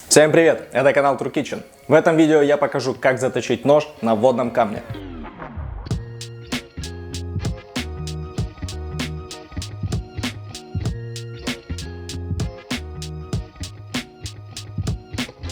Всем привет! Это канал True Kitchen. В этом видео я покажу, как заточить нож на водном камне.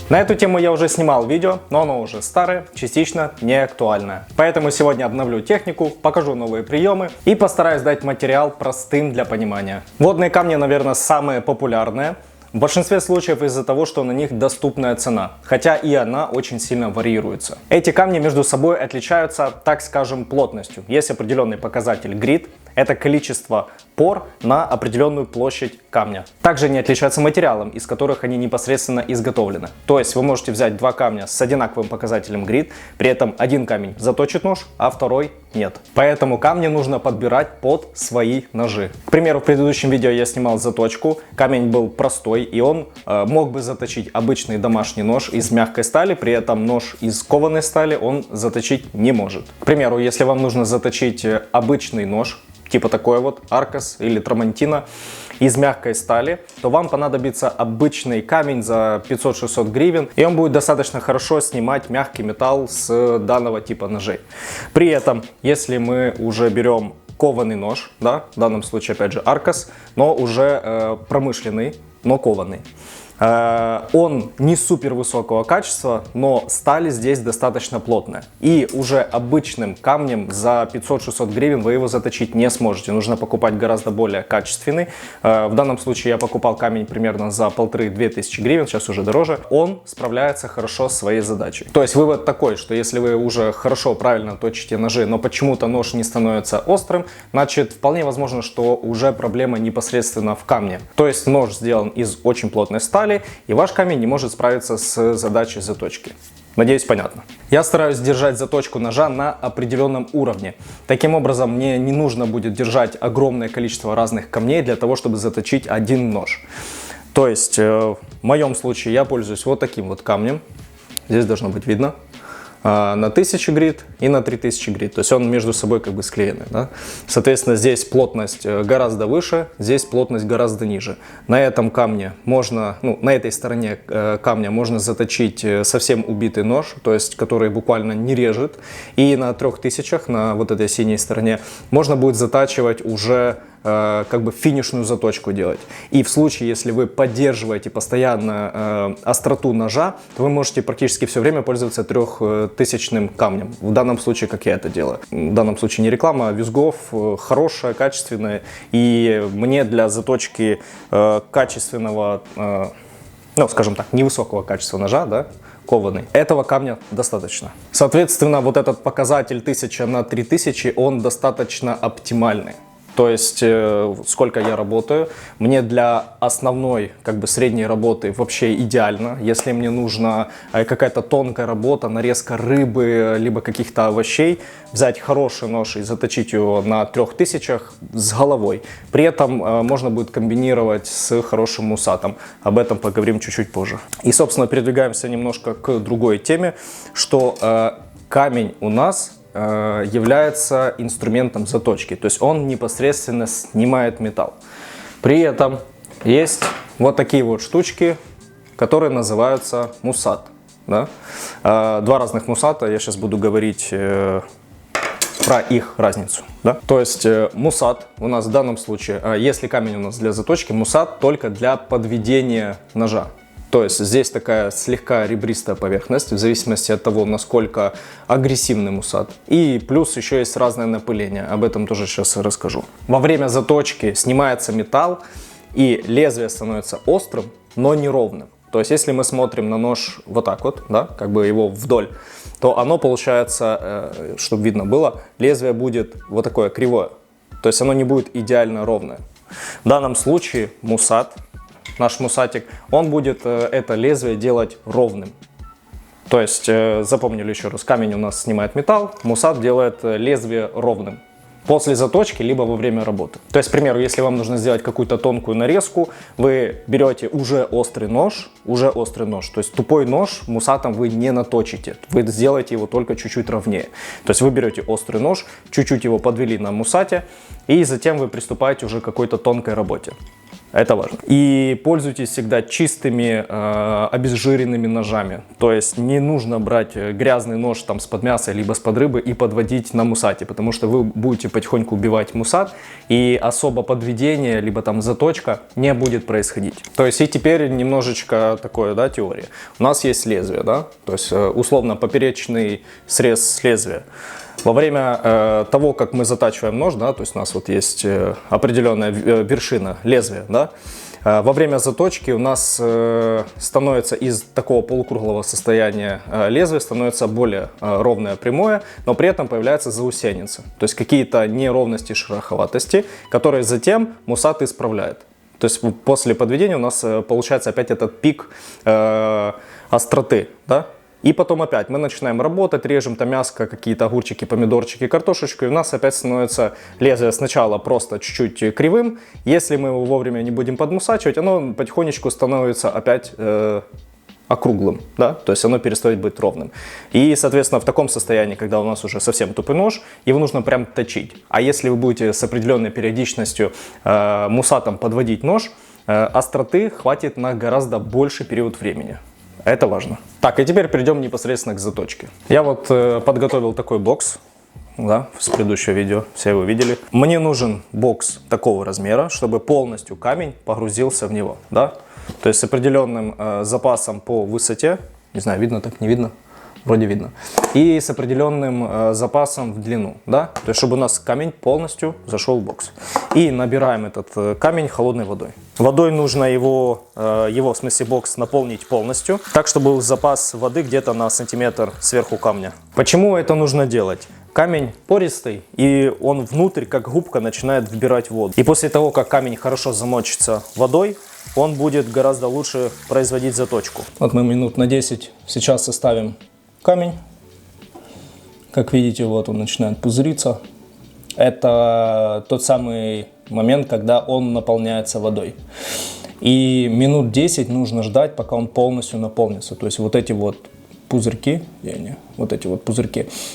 На эту тему я уже снимал видео, но оно уже старое, частично не актуальное. Поэтому сегодня обновлю технику, покажу новые приемы и постараюсь дать материал простым для понимания. Водные камни, наверное, самые популярные. В большинстве случаев из-за того, что на них доступная цена, хотя и она очень сильно варьируется. Эти камни между собой отличаются, так скажем, плотностью. Есть определенный показатель грит, это количество пор на определенную площадь камня. Также они отличаются материалом, из которых они непосредственно изготовлены. То есть вы можете взять два камня с одинаковым показателем грит, при этом один камень заточит нож, а второй нет. Поэтому камни нужно подбирать под свои ножи. К примеру, в предыдущем видео я снимал заточку, камень был простой, и он мог бы заточить обычный домашний нож из мягкой стали, при этом нож из кованой стали он заточить не может. К примеру, если вам нужно заточить обычный нож, типа такой вот Аркос или Трамонтино из мягкой стали, то вам понадобится обычный камень за 500-600 гривен, и он будет достаточно хорошо снимать мягкий металл с данного типа ножей. При этом, если мы уже берем кованый нож, да, в данном случае опять же Аркос, но уже промышленный, но кованый. Он не супер высокого качества, но сталь здесь достаточно плотная. И уже обычным камнем за 500-600 гривен вы его заточить не сможете. Нужно покупать гораздо более качественный. В данном случае я покупал камень примерно за 1500-2000 гривен, сейчас уже дороже. Он справляется хорошо с своей задачей. То есть вывод такой, что если вы уже хорошо, правильно точите ножи, но почему-то нож не становится острым, значит вполне возможно, что уже проблема непосредственно в камне. То есть нож сделан из очень плотной стали, и ваш камень не может справиться с задачей заточки. Надеюсь, понятно. Я стараюсь держать заточку ножа на определенном уровне. Таким образом, мне не нужно будет держать огромное количество разных камней для того, чтобы заточить один нож. То есть, в моем случае я пользуюсь вот таким вот камнем. Здесь должно быть видно. На 1000 грит и на 3000 грит. То есть он между собой как бы склеенный. Да? Соответственно, здесь плотность гораздо выше, здесь плотность гораздо ниже. На этом камне можно, на этой стороне камня можно заточить совсем убитый нож, то есть который буквально не режет. И на 3000, на вот этой синей стороне, можно будет затачивать уже как бы финишную заточку делать. И в случае, если вы поддерживаете постоянно остроту ножа, то вы можете практически все время пользоваться 3000 камнем. В данном случае, как я это делаю. В данном случае не реклама, а Визгов хорошая, качественная. И мне для заточки качественного, скажем так, невысокого качества ножа, да, кованый, этого камня достаточно. Соответственно, вот этот показатель 1000 на 3000, он достаточно оптимальный. То есть, сколько я работаю, мне для основной, как бы средней работы вообще идеально. Если мне нужна какая-то тонкая работа, нарезка рыбы, либо каких-то овощей, взять хороший нож и заточить его на 3000 с головой. При этом можно будет комбинировать с хорошим мусатом. Об этом поговорим чуть-чуть позже. И, собственно, передвигаемся немножко к другой теме, что камень у нас является инструментом заточки, то есть он непосредственно снимает металл. При этом есть вот такие вот штучки, которые называются мусат. Да? Два разных мусата, я сейчас буду говорить про их разницу. Да? То есть мусат у нас в данном случае, если камень у нас для заточки, мусат только для подведения ножа. То есть здесь такая слегка ребристая поверхность, в зависимости от того, насколько агрессивный мусат. И плюс еще есть разное напыление, об этом тоже сейчас расскажу. Во время заточки снимается металл, и лезвие становится острым, но неровным. То есть если мы смотрим на нож вот так вот, да, как бы его вдоль, то оно получается, чтобы видно было, лезвие будет вот такое кривое. То есть оно не будет идеально ровное. В данном случае мусат, наш мусатик, он будет это лезвие делать ровным. То есть, запомнили еще раз, камень у нас снимает металл, мусат делает лезвие ровным. После заточки, либо во время работы. То есть, к примеру, если вам нужно сделать какую-то тонкую нарезку, вы берете уже острый нож, то есть тупой нож мусатом вы не наточите, вы сделаете его только чуть-чуть ровнее. То есть вы берете острый нож, чуть-чуть его подвели на мусате, и затем вы приступаете уже к какой-то тонкой работе. Это важно. И пользуйтесь всегда чистыми, обезжиренными ножами. То есть не нужно брать грязный нож там с-под мяса, либо с-под рыбы и подводить на мусате, потому что вы будете потихоньку убивать мусат, и особо подведение, либо там заточка не будет происходить. То есть и теперь немножечко такое, да, теория. У нас есть лезвие, да, то есть условно поперечный срез с лезвия. Во время того, как мы затачиваем нож, да, то есть у нас вот есть определенная вершина лезвия, да, во время заточки у нас становится из такого полукруглого состояния лезвия становится более ровное, прямое, но при этом появляется заусеница, то есть какие-то неровности, шероховатости, которые затем мусат исправляет. То есть после подведения у нас получается опять этот пик остроты, да? И потом опять мы начинаем работать, режем там мяско, какие-то огурчики, помидорчики, картошечку, и у нас опять становится лезвие сначала просто чуть-чуть кривым. Если мы его вовремя не будем подмусачивать, оно потихонечку становится опять округлым, да, то есть оно перестает быть ровным. И, соответственно, в таком состоянии, когда у нас уже совсем тупой нож, его нужно прям точить. А если вы будете с определенной периодичностью мусатом подводить нож, остроты хватит на гораздо больший период времени. Это важно. Так, и теперь перейдем непосредственно к заточке. Я вот подготовил такой бокс, да, с предыдущего видео, все его видели. Мне нужен бокс такого размера, чтобы полностью камень погрузился в него, да. То есть с определенным запасом по высоте, не знаю, видно так, не видно, вроде видно. И с определенным запасом в длину, да, то есть чтобы у нас камень полностью зашел в бокс. И набираем этот камень холодной водой. Водой нужно его, в смысле бокс, наполнить полностью, так, чтобы был запас воды где-то на сантиметр сверху камня. Почему это нужно делать? Камень пористый, и он внутрь, как губка, начинает вбирать воду. И после того, как камень хорошо замочится водой, он будет гораздо лучше производить заточку. Вот мы минут на 10 сейчас составим камень. Как видите, вот он начинает пузыриться. Это тот самый момент, когда он наполняется водой. И минут 10 нужно ждать, пока он полностью наполнится. То есть вот эти вот пузырьки,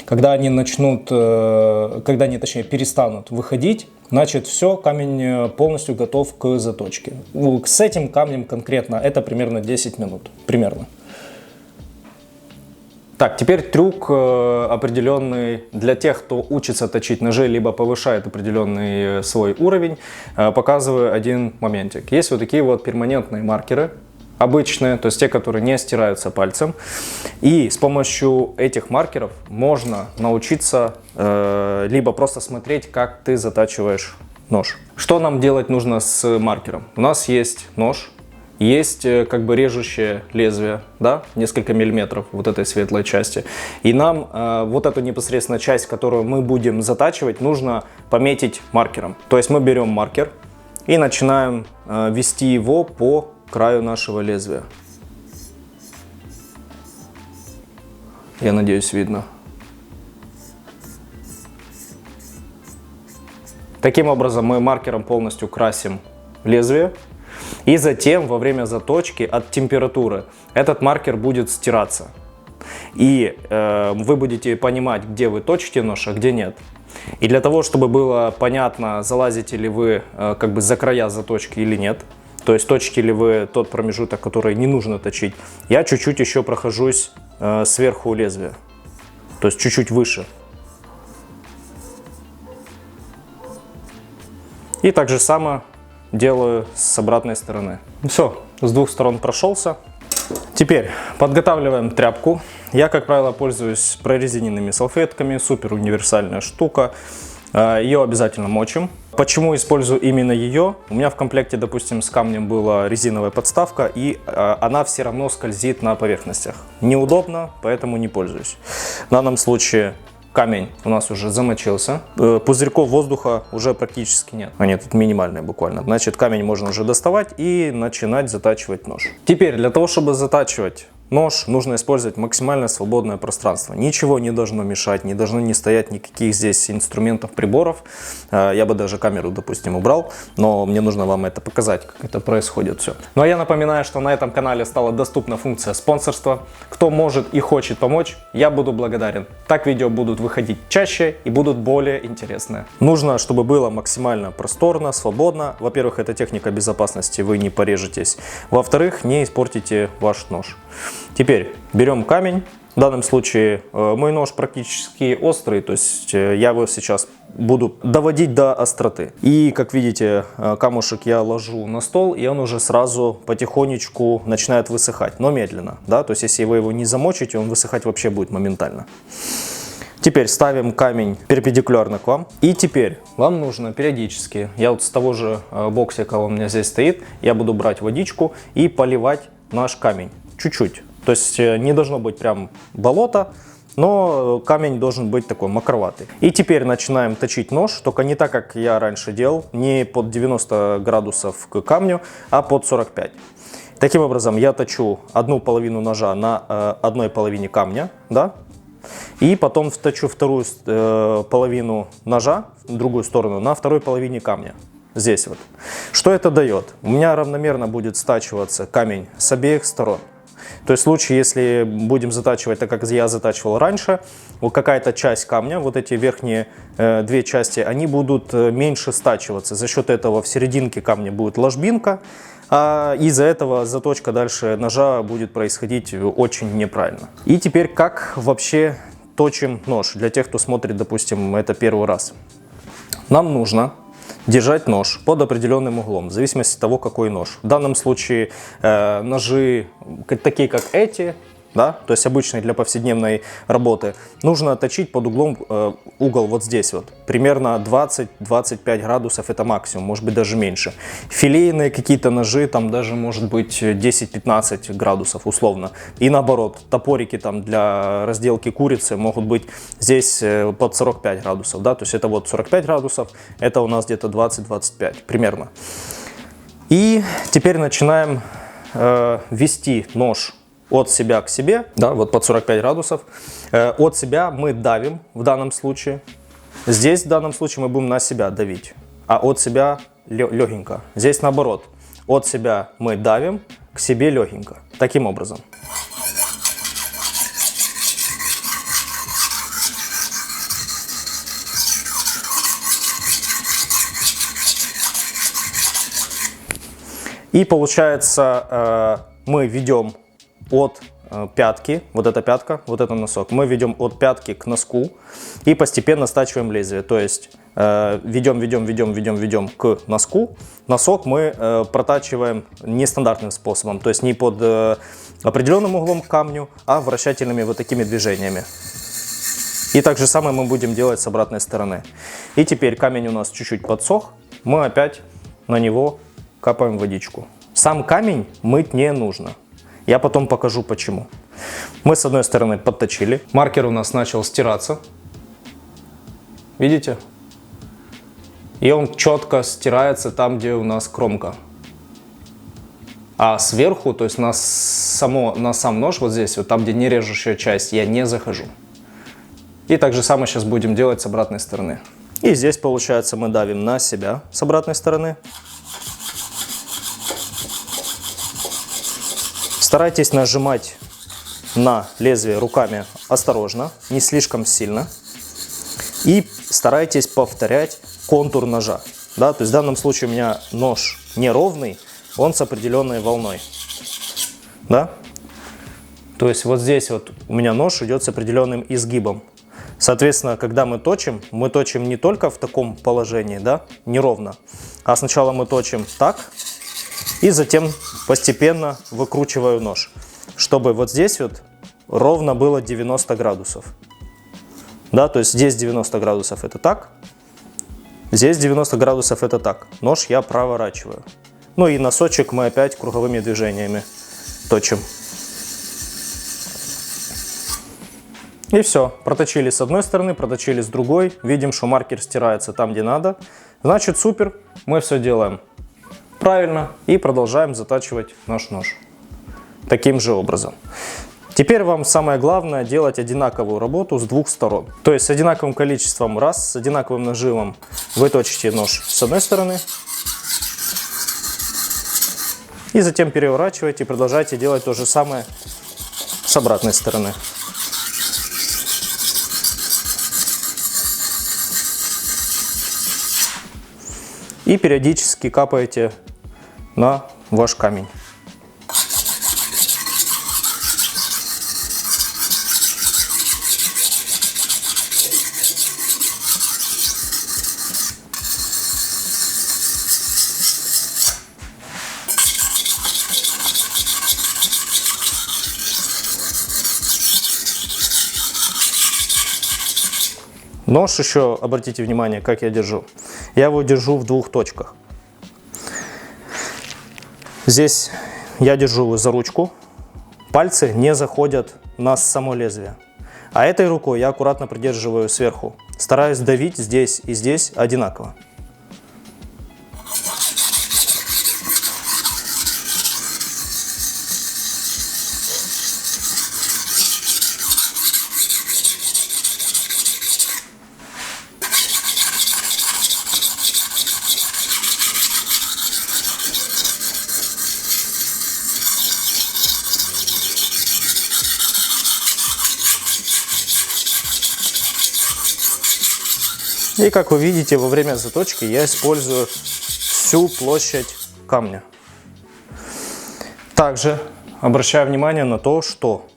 когда они начнут, когда они, точнее, перестанут выходить, значит, все, камень полностью готов к заточке. С этим камнем конкретно это примерно 10 минут, примерно. Так, теперь трюк определенный для тех, кто учится точить ножи, либо повышает определенный свой уровень. Показываю один моментик. Есть вот такие вот перманентные маркеры, обычные, то есть те, которые не стираются пальцем. И с помощью этих маркеров можно научиться либо просто смотреть, как ты затачиваешь нож. Что нам делать нужно с маркером? У нас есть нож. Есть как бы режущее лезвие, да, несколько миллиметров вот этой светлой части. И нам вот эту непосредственно часть, которую мы будем затачивать, нужно пометить маркером. То есть мы берем маркер и начинаем вести его по краю нашего лезвия. Я надеюсь, видно. Таким образом мы маркером полностью красим лезвие. И затем во время заточки от температуры этот маркер будет стираться. И вы будете понимать, где вы точите нож, а где нет. И для того, чтобы было понятно, залазите ли вы как бы за края заточки или нет, то есть точите ли вы тот промежуток, который не нужно точить, я чуть-чуть еще прохожусь сверху лезвия, то есть чуть-чуть выше. И так же само делаю с обратной стороны. Все, с двух сторон прошелся. Теперь подготавливаем тряпку. Я, как правило, пользуюсь прорезиненными салфетками. Супер универсальная штука. Ее обязательно мочим. Почему использую именно ее? У меня в комплекте, допустим, с камнем была резиновая подставка, и она все равно скользит на поверхностях. Неудобно, поэтому не пользуюсь. В данном случае камень у нас уже замочился, пузырьков воздуха уже практически нет. Они тут минимальные буквально. Значит, камень можно уже доставать и начинать затачивать нож. Теперь, для того, чтобы затачивать нож нужно использовать максимально свободное пространство. Ничего не должно мешать, не должно не стоять никаких здесь инструментов, приборов. Я бы даже камеру, допустим, убрал, но мне нужно вам это показать, как это происходит все. Ну а я напоминаю, что на этом канале стала доступна функция спонсорства. Кто может и хочет помочь, я буду благодарен. Так видео будут выходить чаще и будут более интересные. Нужно, чтобы было максимально просторно, свободно. Во-первых, это техника безопасности, вы не порежетесь. Во-вторых, не испортите ваш нож. Теперь берем камень. В данном случае мой нож практически острый, то есть я его сейчас буду доводить до остроты. И как видите, камушек я ложу на стол, и он уже сразу потихонечку начинает высыхать, но медленно. Да? То есть если вы его не замочите, он высыхать вообще будет моментально. Теперь ставим камень перпендикулярно к вам. И теперь вам нужно периодически, я вот с того же боксика у меня здесь стоит, я буду брать водичку и поливать наш камень. Чуть-чуть. То есть не должно быть прям болото, но камень должен быть такой мокроватый. И теперь начинаем точить нож, только не так, как я раньше делал, не под 90 градусов к камню, а под 45. Таким образом, я точу одну половину ножа на одной половине камня, да? И потом точу вторую половину ножа, в другую сторону, на второй половине камня. Здесь вот. Что это дает? У меня равномерно будет стачиваться камень с обеих сторон. То есть в случае, если будем затачивать так, как я затачивал раньше, вот какая-то часть камня, вот эти верхние две части, они будут меньше стачиваться. За счет этого в серединке камня будет ложбинка, а из-за этого заточка дальше ножа будет происходить очень неправильно. И теперь как вообще точим нож? Для тех, кто смотрит, допустим, это первый раз. Нам нужно держать нож под определенным углом, в зависимости от того, какой нож. В данном случае ножи, такие как эти, да, то есть обычные для повседневной работы, нужно точить под углом, угол вот здесь вот, примерно 20-25 градусов, это максимум, может быть даже меньше. Филейные какие-то ножи, там даже может быть 10-15 градусов условно. И наоборот, топорики там для разделки курицы могут быть здесь под 45 градусов, да, то есть это вот 45 градусов, это у нас где-то 20-25 примерно. И теперь начинаем вести нож от себя к себе, да, вот под 45 градусов. От себя мы давим в данном случае. Здесь в данном случае мы будем на себя давить, а от себя легенько. Здесь наоборот. От себя мы давим, к себе легенько. Таким образом. И получается, мы ведем от пятки, вот эта пятка, вот это носок, мы ведем от пятки к носку и постепенно стачиваем лезвие. То есть ведем к носку. Носок мы протачиваем нестандартным способом, то есть не под определенным углом к камню, а вращательными вот такими движениями. И так же самое мы будем делать с обратной стороны. И теперь камень у нас чуть-чуть подсох, мы опять на него капаем водичку. Сам камень мыть не нужно. Я потом покажу почему. Мы с одной стороны подточили. Маркер у нас начал стираться. Видите? И он четко стирается там, где у нас кромка. А сверху, то есть на сам нож, вот здесь, вот там, где не режущая часть, я не захожу. И так же самое сейчас будем делать с обратной стороны. И здесь, получается, мы давим на себя с обратной стороны. Старайтесь нажимать на лезвие руками осторожно, не слишком сильно. И старайтесь повторять контур ножа. Да? То есть в данном случае у меня нож неровный, он с определенной волной. Да? То есть вот здесь вот у меня нож идет с определенным изгибом. Соответственно, когда мы точим не только в таком положении, да, неровно, а сначала мы точим так. И затем постепенно выкручиваю нож, чтобы вот здесь вот ровно было 90 градусов. Да, то есть здесь 90 градусов это так, здесь 90 градусов это так. Нож я проворачиваю. Ну и носочек мы опять круговыми движениями точим. И все, проточили с одной стороны, проточили с другой. Видим, что маркер стирается там, где надо. Значит, супер, мы все делаем правильно и продолжаем затачивать наш нож. таким же образом. Теперь вам самое главное делать одинаковую работу с двух сторон. То есть с одинаковым количеством раз, с одинаковым нажимом вы точите нож с одной стороны. И затем переворачиваете и продолжаете делать то же самое с обратной стороны. И периодически капаете на ваш камень. Нож еще, обратите внимание, как я держу. Я его держу в двух точках. Здесь я держу его за ручку. Пальцы не заходят на само лезвие. А этой рукой я аккуратно придерживаю сверху. Стараюсь давить здесь и здесь одинаково. И как вы видите, во время заточки я использую всю площадь камня. Также обращаю внимание на то, что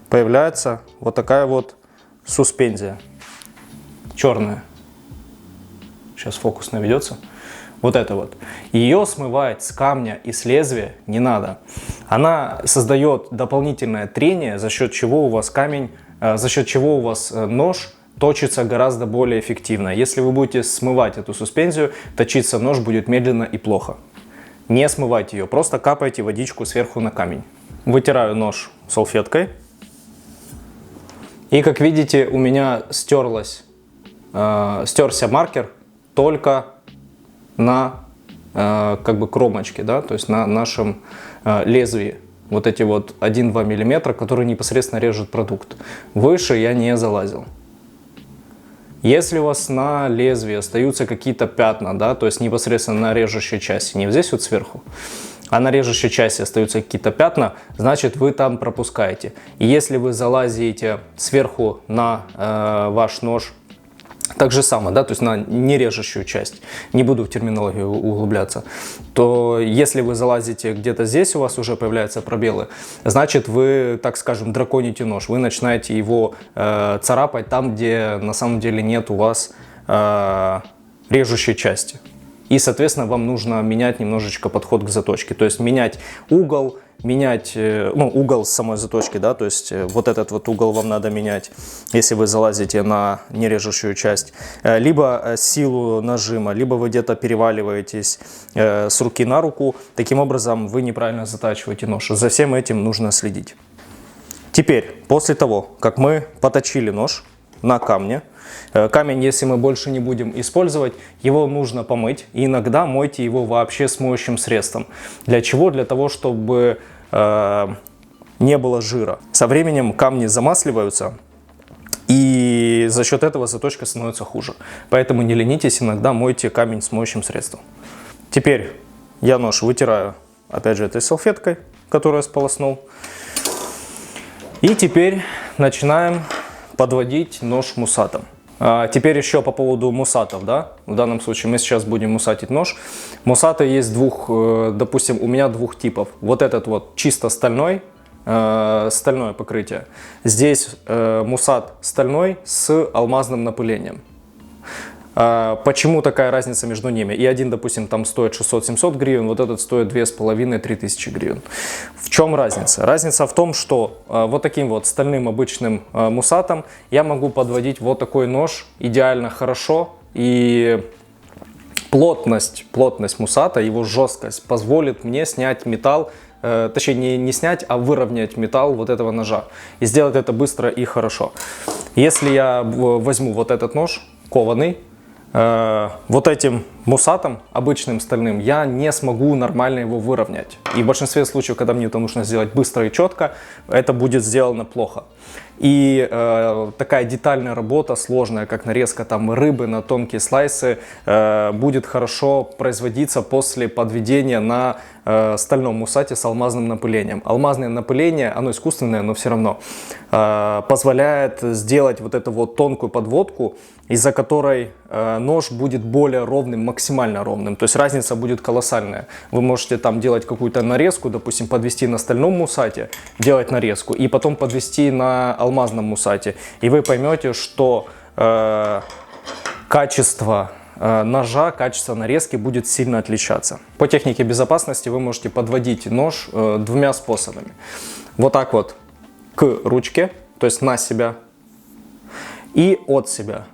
появляется вот такая вот суспензия. Черная. Сейчас фокус наведется. Вот это вот. Ее смывать с камня и с лезвия не надо. Она создает дополнительное трение, за счет чего у вас нож точится гораздо более эффективно. Если вы будете смывать эту суспензию, точиться нож будет медленно и плохо. Не смывайте ее, просто капайте водичку сверху на камень. Вытираю нож салфеткой. И как видите, у меня стерся маркер только на кромочке, да, то есть на нашем лезвии. Вот эти вот 1-2 мм, которые непосредственно режут продукт. Выше я не залазил. Если у вас на лезвии остаются какие-то пятна, да, то есть непосредственно на режущей части, не вот здесь вот сверху, а на режущей части остаются какие-то пятна, значит вы там пропускаете. И если вы залазите сверху на ваш нож, так же самое, да, то есть на нережущую часть, не буду в терминологию углубляться, то если вы залазите где-то здесь, у вас уже появляются пробелы, значит вы, так скажем, драконите нож, вы начинаете его царапать там, где на самом деле нет у вас режущей части. И, соответственно, вам нужно менять немножечко подход к заточке, то есть менять угол, угол с самой заточки, да, то есть вот этот вот угол вам надо менять, если вы залазите на нережущую часть, либо силу нажима, либо вы где-то переваливаетесь с руки на руку, таким образом вы неправильно затачиваете нож, за всем этим нужно следить. Теперь, после того, как мы поточили нож на камне, камень, если мы больше не будем использовать, его нужно помыть. И иногда мойте его вообще с моющим средством. Для чего? Для того, чтобы не было жира. Со временем камни замасливаются, и за счет этого заточка становится хуже. Поэтому не ленитесь, иногда мойте камень с моющим средством. Теперь я нож вытираю, опять же, этой салфеткой, которую я сполоснул. И теперь начинаем подводить нож мусатом. Теперь еще по поводу мусатов, да, в данном случае мы сейчас будем мусатить нож. Мусаты есть допустим, у меня двух типов. Вот этот вот чисто стальной, стальное покрытие. Здесь мусат стальной с алмазным напылением. Почему такая разница между ними? И один, допустим, там стоит 600-700 гривен, вот этот стоит 2500-3000 гривен. В чем разница? Разница в том, что вот таким вот стальным обычным мусатом я могу подводить вот такой нож идеально хорошо, и плотность мусата, его жесткость позволит мне снять металл, точнее не снять, а выровнять металл вот этого ножа и сделать это быстро и хорошо. Если я возьму вот этот нож кованый, вот этим Мусатом, обычным стальным, я не смогу нормально его выровнять. И в большинстве случаев, когда мне это нужно сделать быстро и четко, это будет сделано плохо. И такая детальная работа, сложная, как нарезка там рыбы на тонкие слайсы, будет хорошо производиться после подведения на стальном мусате с алмазным напылением. Алмазное напыление, оно искусственное, но все равно позволяет сделать вот эту вот тонкую подводку, из-за которой нож будет более ровным, максимально ровным. То есть разница будет колоссальная. Вы можете там делать какую-то нарезку, допустим, подвести на стальном мусате, делать нарезку, и потом подвести на алмазном мусате. И вы поймете, что качество ножа, качество нарезки будет сильно отличаться. По технике безопасности вы можете подводить нож двумя способами. Вот так вот к ручке, то есть на себя, и от себя.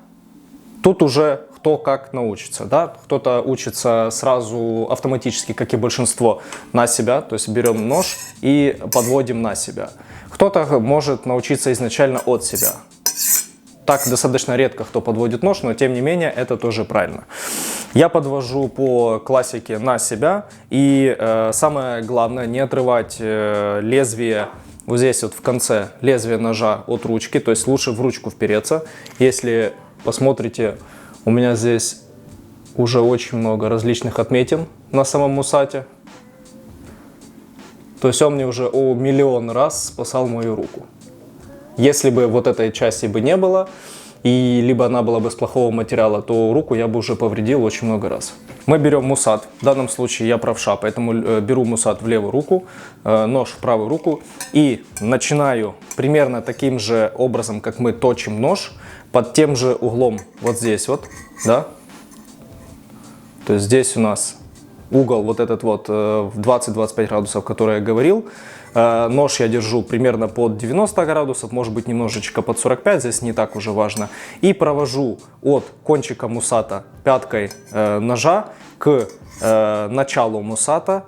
Тут уже кто как научится, да? Кто-то учится сразу автоматически, как и большинство, на себя, то есть берем нож и подводим на себя. Кто-то может научиться изначально от себя. Так достаточно редко кто подводит нож, но тем не менее это тоже правильно. Я подвожу по классике на себя, и самое главное не отрывать лезвие вот здесь вот в конце лезвия ножа от ручки, то есть лучше в ручку впереться. Если посмотрите, у меня здесь уже очень много различных отметин на самом мусате. То есть он мне уже миллион раз спасал мою руку. Если бы вот этой части бы не было, и либо она была бы с плохого материала, то руку я бы уже повредил очень много раз. Мы берем мусат, в данном случае я правша, поэтому беру мусат в левую руку, нож в правую руку и начинаю примерно таким же образом, как мы точим нож, под тем же углом, вот здесь вот, да. То есть здесь у нас угол вот этот вот в 20-25 градусов, который я говорил. Нож я держу примерно под 90 градусов, может быть немножечко под 45, здесь не так уже важно. И провожу от кончика мусата пяткой ножа к началу мусата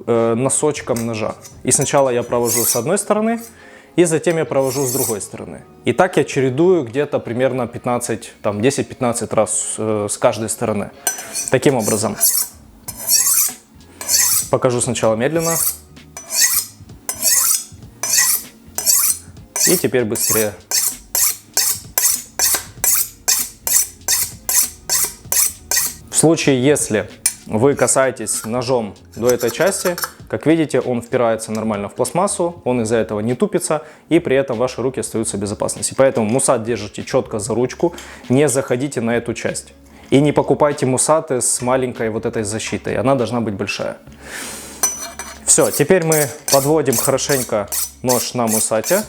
носочком ножа. И сначала я провожу с одной стороны, и затем я провожу с другой стороны. И так я чередую где-то примерно 10-15 раз с каждой стороны. Таким образом. Покажу сначала медленно. И теперь быстрее. В случае, если вы касаетесь ножом до этой части, как видите, он впирается нормально в пластмассу, он из-за этого не тупится, и при этом ваши руки остаются в безопасности. Поэтому мусат держите четко за ручку, не заходите на эту часть. И не покупайте мусаты с маленькой вот этой защитой, она должна быть большая. Все, теперь мы подводим хорошенько нож на мусате.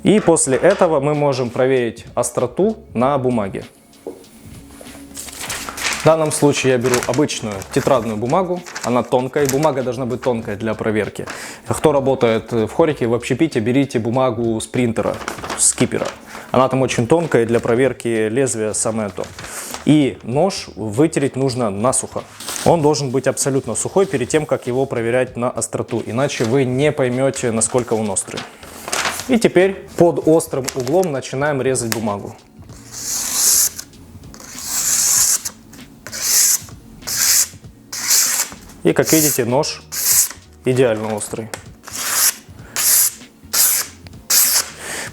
И после этого мы можем проверить остроту на бумаге. В данном случае я беру обычную тетрадную бумагу, она тонкая, бумага должна быть тонкая для проверки. Кто работает в хорике, в общепите, берите бумагу с принтера, с кипера. Она там очень тонкая, и для проверки лезвия самое то. И нож вытереть нужно насухо. Он должен быть абсолютно сухой перед тем, как его проверять на остроту, иначе вы не поймете, насколько он острый. И теперь под острым углом начинаем резать бумагу. И как видите, нож идеально острый.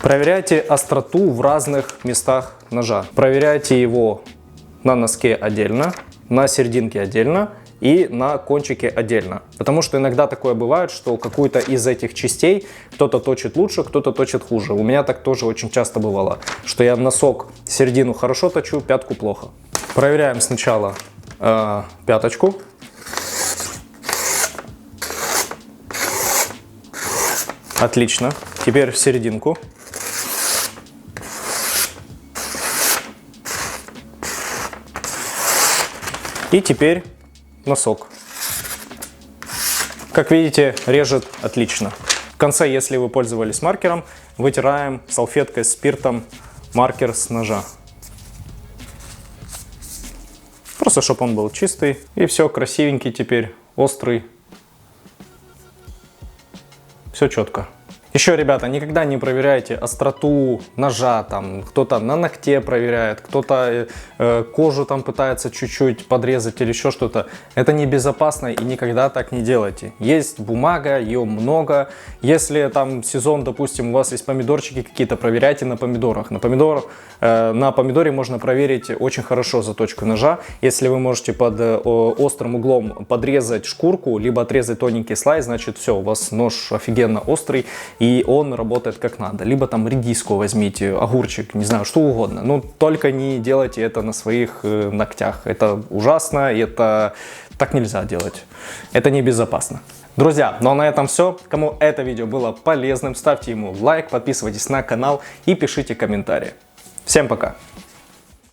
Проверяйте остроту в разных местах ножа. Проверяйте его на носке отдельно, на серединке отдельно и на кончике отдельно. Потому что иногда такое бывает, что какую-то из этих частей кто-то точит лучше, кто-то точит хуже. У меня так тоже очень часто бывало, что я носок, середину хорошо точу, пятку плохо. Проверяем сначала пяточку. Отлично. Теперь в серединку. И теперь носок. Как видите, режет отлично. В конце, если вы пользовались маркером, вытираем салфеткой с спиртом маркер с ножа. Просто чтобы он был чистый. И все, красивенький теперь, острый. Все четко. Еще, ребята, никогда не проверяйте остроту ножа, там кто-то на ногте проверяет, кто-то кожу там пытается чуть-чуть подрезать или еще что-то. Это небезопасно и никогда так не делайте. Есть бумага, ее много. Если там сезон, допустим, у вас есть помидорчики какие-то, проверяйте на помидорах. На помидоре можно проверить очень хорошо заточку ножа. Если вы можете под острым углом подрезать шкурку, либо отрезать тоненький слайс, значит все, у вас нож офигенно острый и он работает как надо. Либо там редиску возьмите, огурчик, не знаю, что угодно. Но только не делайте это на своих ногтях. Это ужасно, это так нельзя делать. Это небезопасно. Друзья, ну а на этом все. Кому это видео было полезным, ставьте ему лайк, подписывайтесь на канал и пишите комментарии. Всем пока!